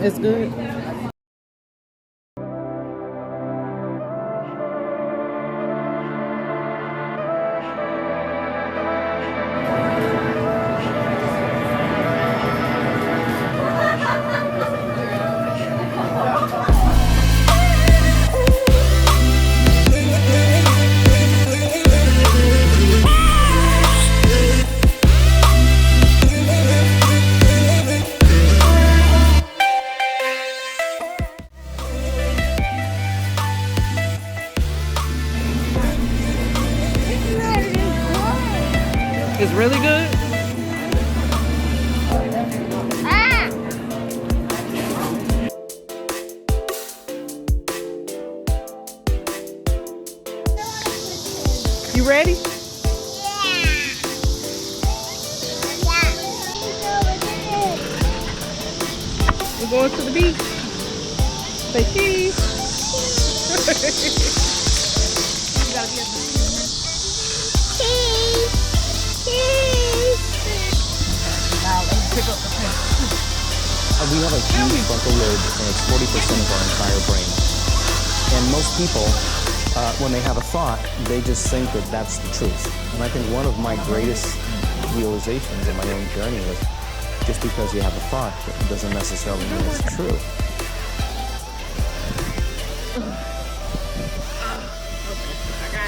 It's good. It's really good. You ready? We're going to the beach. Say cheese. You gotta be at the now let me pick up the pen. We have a huge frontal lobe, and it's 40% of our entire brain. And most people, when they have a thought, they just think that that's the truth. And I think one of my greatest realizations in my own journey was just because you have a thought, it doesn't necessarily mean it's true.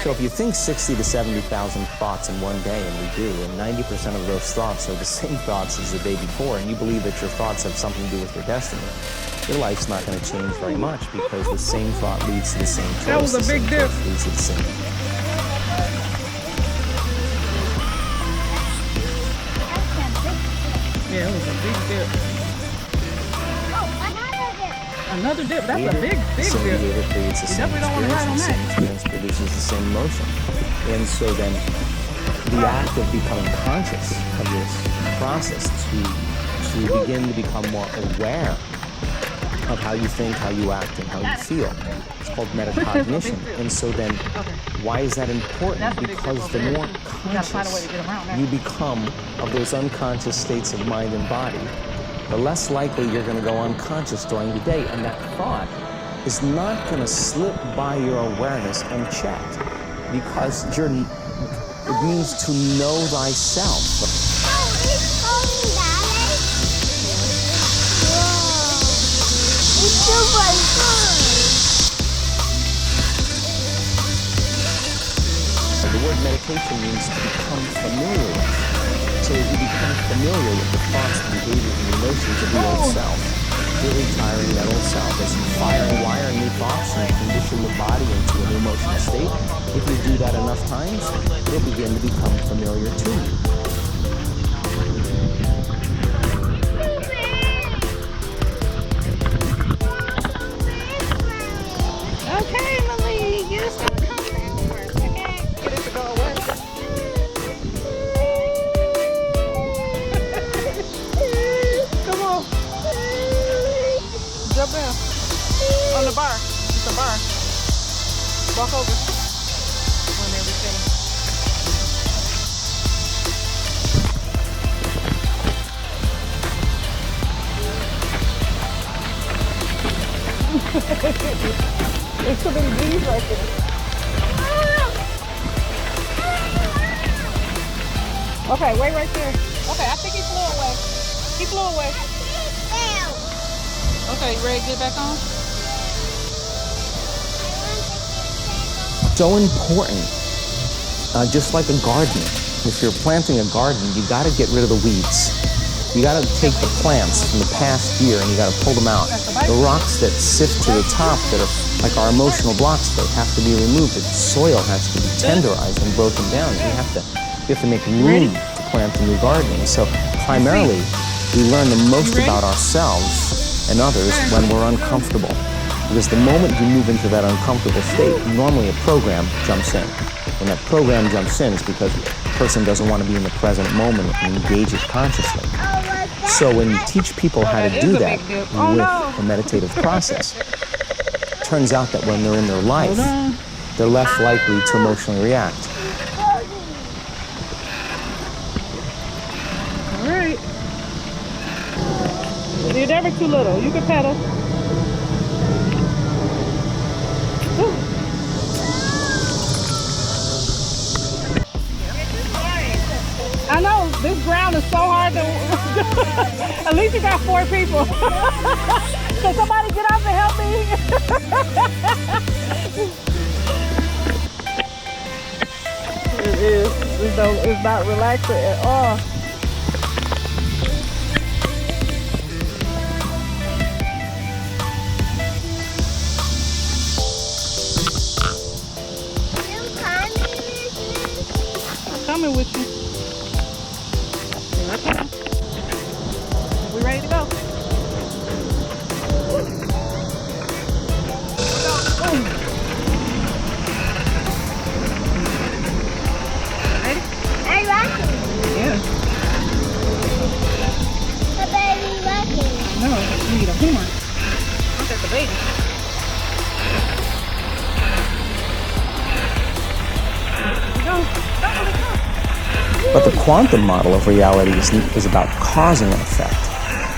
So if you think 60 to 70,000 thoughts in one day, and we do, and 90% of those thoughts are the same thoughts as the day before, and you believe that your thoughts have something to do with your destiny, your life's not going to change very much because the same thought leads to the same choice. That was a big dip. Leads to the same. Yeah, it was a big dip. Another dip. That's a big dip. Creates the You same definitely don't want to ride on experience, the same that. experience produces the same emotion. And so then the act of becoming conscious of this process to begin to become more aware of how you think, how you act, and how you feel. It's called metacognition. And so then why is that important? Because the more conscious you become of those unconscious states of mind and body, the less likely you're going to go unconscious during the day. And that thought is not going to slip by your awareness unchecked, because it means to know thyself. The word meditation means to become familiar with. So as you become familiar with the thoughts, the behaviors, and the emotions of the old self, you're retiring that old self. As you fire and wire new thoughts and condition the body into a new emotional state, if you do that enough times, it'll begin to become familiar to you. Okay, Malik, you just gotta come backwards, okay? Get it to go away. Come on. Jump in. On the bar. It's a bar. Walk over. On everything. There's so many bees right there. Okay, wait right there. Okay, I think he flew away. He flew away. Okay, you ready to get back on? So important, just like a garden. If you're planting a garden, you got to get rid of the weeds. You got to take the plants from the past year and you got to pull them out. The rocks that sift to the top that are like our emotional blocks, they have to be removed. The soil has to be tenderized and broken down. You have to make room to plant a new garden. And so primarily, we learn the most about ourselves and others when we're uncomfortable. Because the moment you move into that uncomfortable state, normally a program jumps in. When that program jumps in, it's because the person doesn't want to be in the present moment and engage it consciously. So when you teach people how to do that with a meditative process, it turns out that when they're in their life, they're less likely to emotionally react. All right. You're never too little. You can pedal. Woo. I know this ground is so hard to. At least you got 4 people. Can somebody get up and help me? It is. It's not relaxing at all. I'm coming with you. Okay. We ready to go? Ready? I like it. Yeah. The baby rocking. No, you need a horn. Look at the baby. Go. But the quantum model of reality is about cause and effect.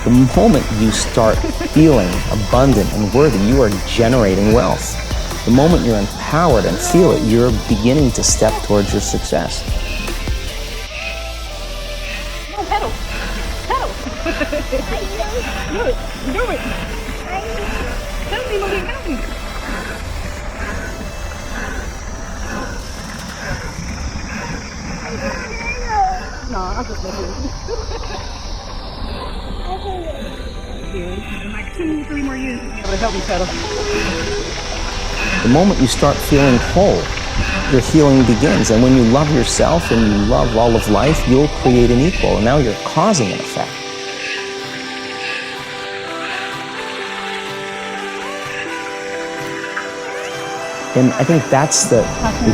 The moment you start feeling abundant and worthy, you are generating wealth. The moment you're empowered and feel it, you're beginning to step towards your success. Come on, pedal. Pedal. Do it. Do it. Help me, Malik. Help me. No, I'll just let you. In like 2-3 more years, you'll be able to help me pedal. The moment you start feeling whole, your healing begins. And when you love yourself and you love all of life, you'll create an equal. And now you're causing an effect. And I think that's the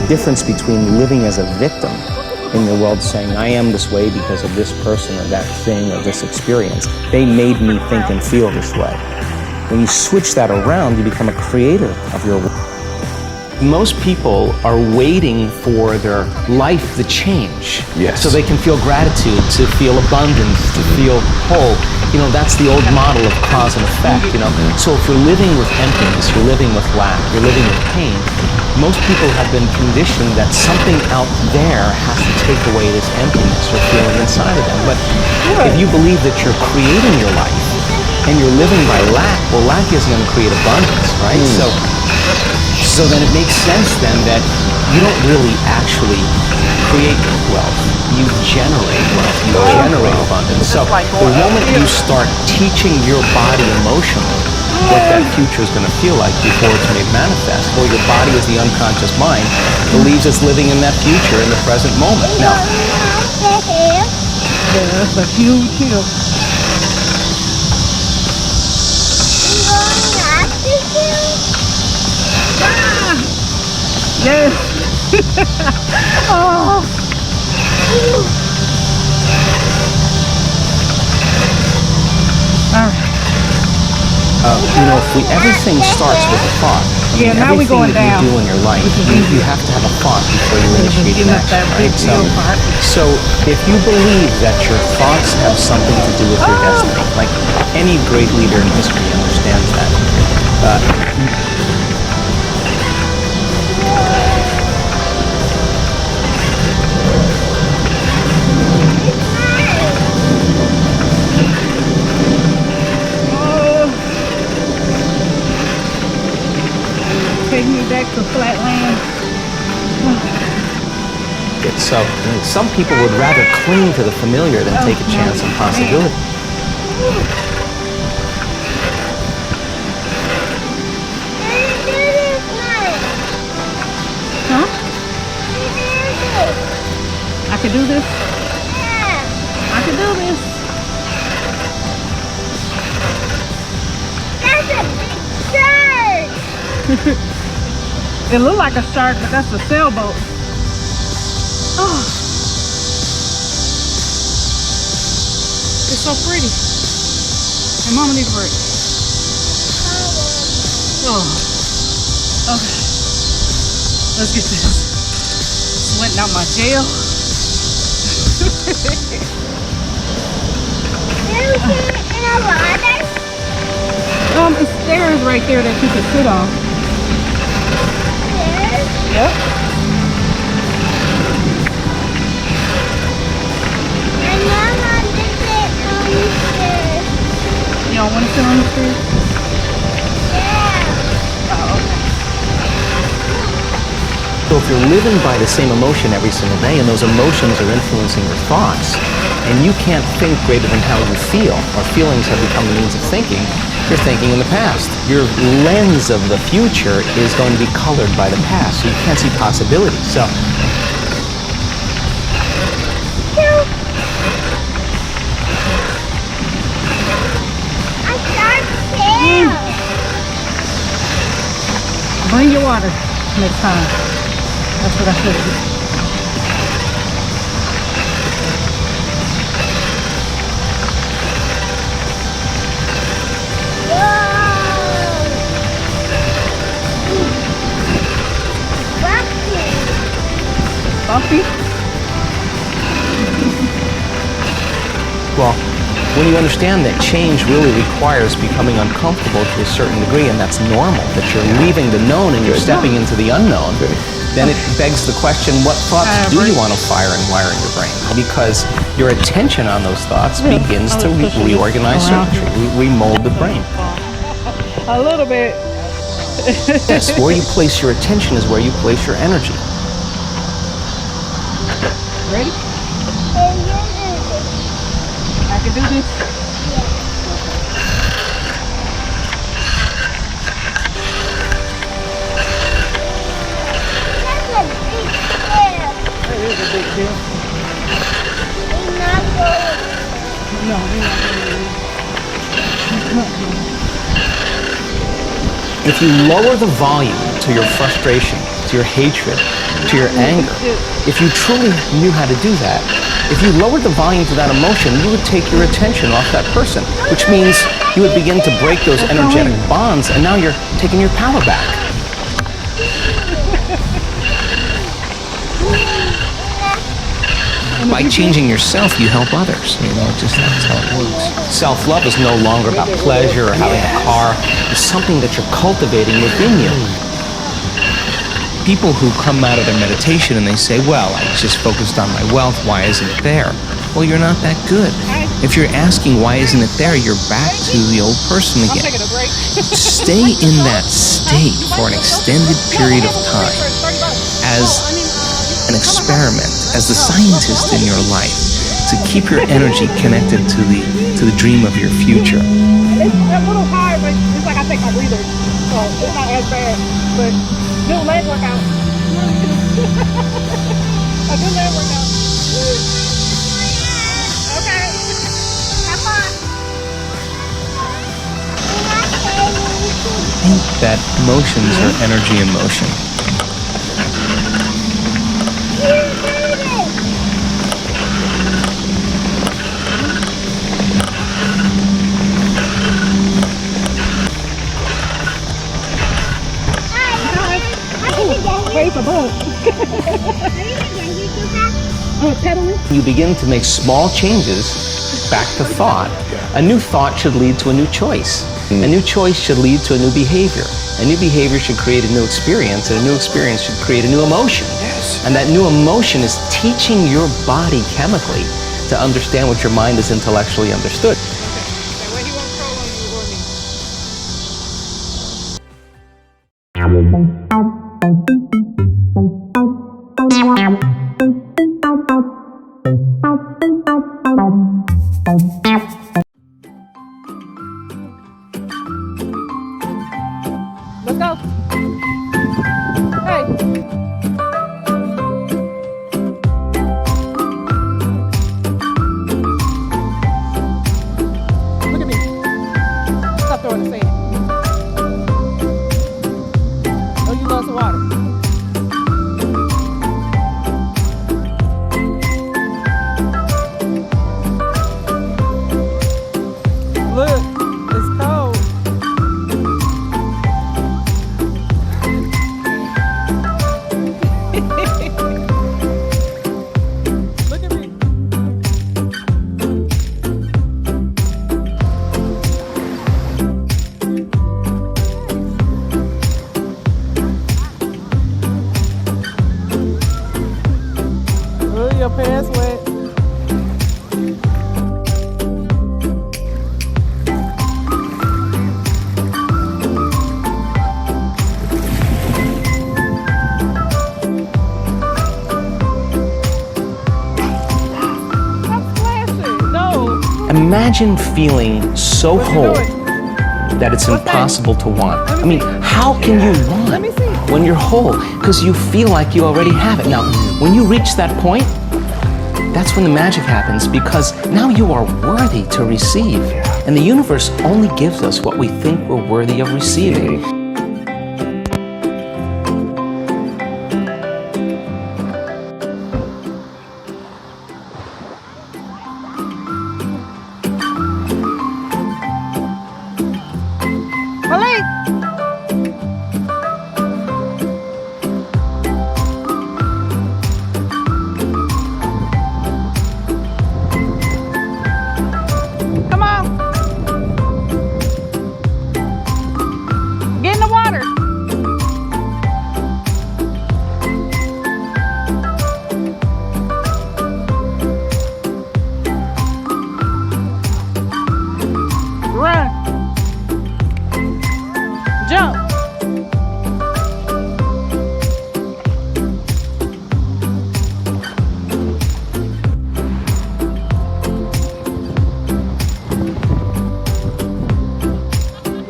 difference between living as a victim in your world, saying, I am this way because of this person or that thing or this experience. They made me think and feel this way. When you switch that around, you become a creator of your world. Most people are waiting for their life to change. Yes. So they can feel gratitude, to feel abundance, to feel whole. You know, that's the old model of cause and effect, you know. So if you're living with emptiness, you're living with lack, you're living with pain, most people have been conditioned that something out there has to take away this emptiness or feeling inside of them. But if you believe that you're creating your life and you're living by lack, well, lack isn't going to create abundance, right? So then it makes sense then that you don't really actually create wealth. You generate wealth. You generate abundance. So the moment you start teaching your body emotionally what that future is going to feel like before it's made manifest, well, your body as the unconscious mind believes it's living in that future in the present moment. Now, Yeah, that's a huge hill. Yes. Oh. All right. you know, if everything starts with a thought. Yeah, now we're going down. Everything that you do in your life, you have to have a thought before you initiate an action, right? So if you believe that your thoughts have something to do with your destiny, like any great leader in history understands that. Take me back to flat land. So some people would rather cling to the familiar than take a chance on possibility. Huh? I can do this? I can do this. That's a big shark! It looked like a shark, but that's a sailboat. Oh. It's so pretty. And Mama needs a break. Oh. Okay. Let's get this. Sweating out my gel. In a water? chairs right there that you could sit on. Yep. My mom wants to sit on the stairs. You don't want to sit on the stairs? Yeah. Oh, okay. So if you're living by the same emotion every single day, and those emotions are influencing your thoughts, and you can't think greater than how you feel, or feelings have become the means of thinking, you're thinking in the past. Your lens of the future is going to be colored by the past, so you can't see possibilities. So I can't tell. Bring your water next time. That's what I should do. Bumpy? well, when you understand that change really requires becoming uncomfortable to a certain degree, and that's normal, that you're leaving the known and you're stepping into the unknown, then it begs the question, what thoughts do you want to fire and wire in your brain? Because your attention on those thoughts begins to reorganize circuitry. We mold the brain. A little bit. Yes, where you place your attention is where you place your energy. Ready? I can do this. That's a big chair. That is a big deal. It's not going. No, we're not going to. If you lower the volume to your frustration, to your hatred, to your anger, if you truly knew how to do that, if you lowered the volume to that emotion, you would take your attention off that person, which means you would begin to break those energetic bonds, and now you're taking your power back. By changing yourself, you help others. You know, just that's how it works. Self-love is no longer about pleasure or having a car. It's something that you're cultivating within you. People who come out of their meditation and they say, well, I just focused on my wealth, why isn't it there? Well, you're not that good. If you're asking why isn't it there, you're back to the old person again. Stay in that state for an extended period of time as an experiment, as the scientist in your life, to keep your energy connected to the dream of your future. It's a little hard, but it's like I take my breather, so it's not as bad. But do leg workout. A good leg workout. Okay. Come on. Think that emotions are energy in motion. Wait for both. Pedaling. You begin to make small changes back to thought. A new thought should lead to a new choice. A new choice should lead to a new behavior. A new behavior should create a new experience, and a new experience should create a new emotion. Yes. And that new emotion is teaching your body chemically to understand what your mind has intellectually understood. Let's go. Hey. Look at me. Stop throwing the sand. Oh, you lost some water. Imagine feeling so What you whole doing? that it's What's that? impossible to want. Let I me mean, see. how can you Let me want see. when you're whole? Because you feel like you already have it. Now, when you reach that point, that's when the magic happens, because now you are worthy to receive. And the universe only gives us what we think we're worthy of receiving. Malik! Come on! Get in the water! Run! Jump!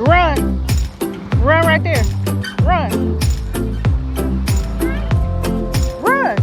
Run! Run right there. Run! Run!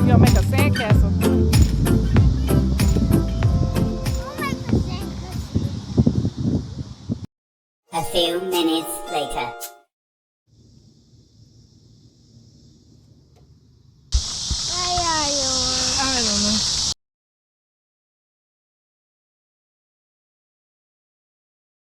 You'll make a sandcastle. A few minutes later.